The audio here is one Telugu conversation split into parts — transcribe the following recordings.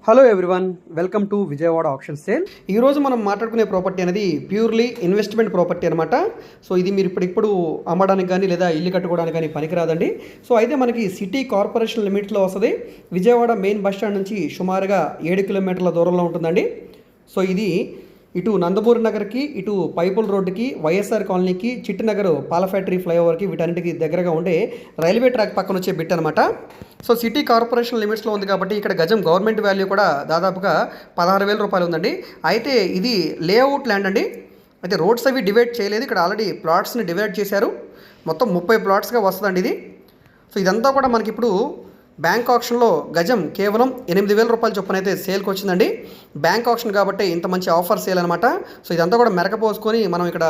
Hello everyone, welcome to Vijayawada option sale. ఈరోజు మనం మాట్లాడుకునే ప్రాపర్టీ అనేది ప్యూర్లీ ఇన్వెస్ట్మెంట్ ప్రాపర్టీ అనమాట. సో ఇది మీరు ఇప్పుడు అమ్మడానికి కానీ లేదా ఇల్లు కట్టుకోవడానికి కానీ పనికిరాదండి. సో అయితే మనకి సిటీ కార్పొరేషన్ లిమిట్లో వస్తుంది. విజయవాడ మెయిన్ బస్ స్టాండ్ నుంచి సుమారుగా 7 కిలోమీటర్ల దూరంలో ఉంటుందండి. సో ఇది ఇటు నందమూరి నగర్కి, ఇటు పైపుల్ రోడ్డుకి, వైఎస్ఆర్ కాలనీకి, చిట్టినగర్ పాల ఫ్యాక్టరీ ఫ్లైఓవర్కి వీటన్నిటికి దగ్గరగా ఉండే రైల్వే ట్రాక్ పక్కన వచ్చే బిట్ అనమాట. సో సిటీ కార్పొరేషన్ లిమిట్స్లో ఉంది కాబట్టి ఇక్కడ గజం గవర్నమెంట్ వాల్యూ కూడా దాదాపుగా 16,000 రూపాయలు ఉందండి. అయితే ఇది లేఅవుట్ ల్యాండ్ అండి. అయితే రోడ్స్ అవి డివైడ్ చేయలేదు, ఇక్కడ ఆల్రెడీ ప్లాట్స్ని డివైడ్ చేశారు. మొత్తం 30 ప్లాట్స్గా వస్తుందండి ఇది. సో ఇదంతా కూడా మనకి ఇప్పుడు బ్యాంక్ ఆప్షన్లో గజం కేవలం 8,000 రూపాయల చొప్పున అయితే సేల్కి వచ్చిందండి. బ్యాంక్ ఆప్షన్ కాబట్టి ఇంత మంచి ఆఫర్ సేల్ అనమాట. సో ఇదంతా కూడా మెరకపోసుకొని మనం ఇక్కడ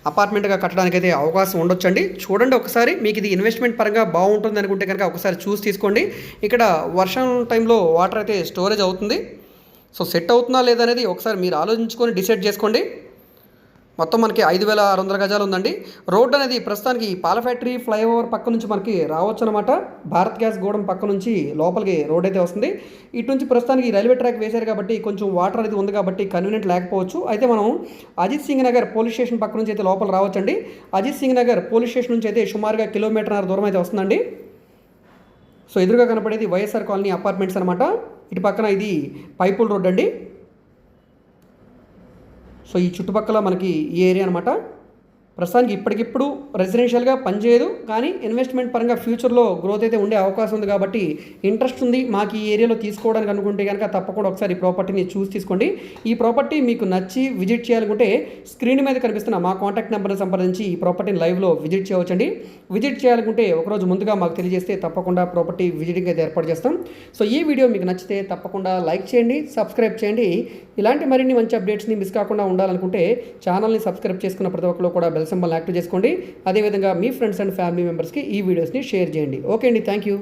అపార్ట్మెంట్గా కట్టడానికి అయితే అవకాశం ఉండొచ్చండి. చూడండి ఒకసారి, మీకు ఇది ఇన్వెస్ట్మెంట్ పరంగా బాగుంటుంది అనుకుంటే కనుక ఒకసారి చూసి తీసుకోండి. ఇక్కడ వర్షం టైంలో వాటర్ అయితే స్టోరేజ్ అవుతుంది. సో సెట్ అవుతుందా లేదనేది ఒకసారి మీరు ఆలోచించుకొని డిసైడ్ చేసుకోండి. మొత్తం మనకి 5,600 గజాలు ఉందండి. రోడ్ అనేది ప్రస్తుతానికి పాల ఫ్యాక్టరీ ఫ్లైఓవర్ పక్క నుంచి మనకి రావచ్చు అనమాట. భారత్ గ్యాస్ గోడం పక్క నుంచి లోపలికి రోడ్ అయితే వస్తుంది. ఇటు నుంచి ప్రస్తుతానికి రైల్వే ట్రాక్ వేశారు కాబట్టి కొంచెం వాటర్ అనేది ఉంది కాబట్టి కన్వీనియంట్ లేకపోవచ్చు. అయితే మనం అజిత్ సింగ్ నగర్ పోలీస్ స్టేషన్ పక్క నుంచి అయితే లోపల రావచ్చండి. అజిత్ సింగ్ నగర్ పోలీస్ స్టేషన్ నుంచి అయితే సుమారుగా 1.5 కిలోమీటర్ దూరం అయితే వస్తుందండి. సో ఎదురుగా కనపడేది వైఎస్ఆర్ కాలనీ అపార్ట్మెంట్స్ అనమాట. ఇటు పక్కన ఇది పైపుల్ రోడ్ అండి. సో ఈ చుట్టుపక్కల మనకి ఈ ఏరియా అనమాట. ప్రస్తుతానికి ఇప్పటికిప్పుడు రెసిడెన్షియల్గా పనిచేయదు, కానీ ఇన్వెస్ట్మెంట్ పరంగా ఫ్యూచర్లో గ్రోత్ అయితే ఉండే అవకాశం ఉంది కాబట్టి ఇంట్రెస్ట్ ఉంది మాకు ఈ ఏరియాలో తీసుకోవడానికి అనుకుంటే కనుక తప్పకుండా ఒకసారి ఈ ప్రాపర్టీని చూసి తీసుకోండి. ఈ ప్రాపర్టీ మీకు నచ్చి విజిట్ చేయాలనుకుంటే స్క్రీన్ మీద కనిపిస్తున్న మా కాంటాక్ట్ నెంబర్ని సంప్రదించి ఈ ప్రాపర్టీని లైవ్లో విజిట్ చేయవచ్చండి. విజిట్ చేయాలనుకుంటే ఒకరోజు ముందుగా మాకు తెలియజేస్తే తప్పకుండా ప్రాపర్టీ విజిటింగ్ అయితే ఏర్పాటు చేస్తాం. సో ఈ వీడియో మీకు నచ్చితే తప్పకుండా లైక్ చేయండి, సబ్స్క్రైబ్ చేయండి. ఇలాంటి మరిన్ని మంచి అప్డేట్స్ని మిస్ కాకుండా ఉండాలనుకుంటే ఛానల్ని సబ్స్క్రైబ్ చేసుకున్న ప్రతి ఒక్కరు కూడా బెల్ సింబల్ యాక్టివ్ చేసుకోండి. అదేవిధంగా మీ ఫ్రెండ్స్ అండ్ ఫ్యామిలీ మెంబర్స్కి ఈ వీడియోస్ని షేర్ చేయండి. ఓకే అండి, థ్యాంక్ యూ.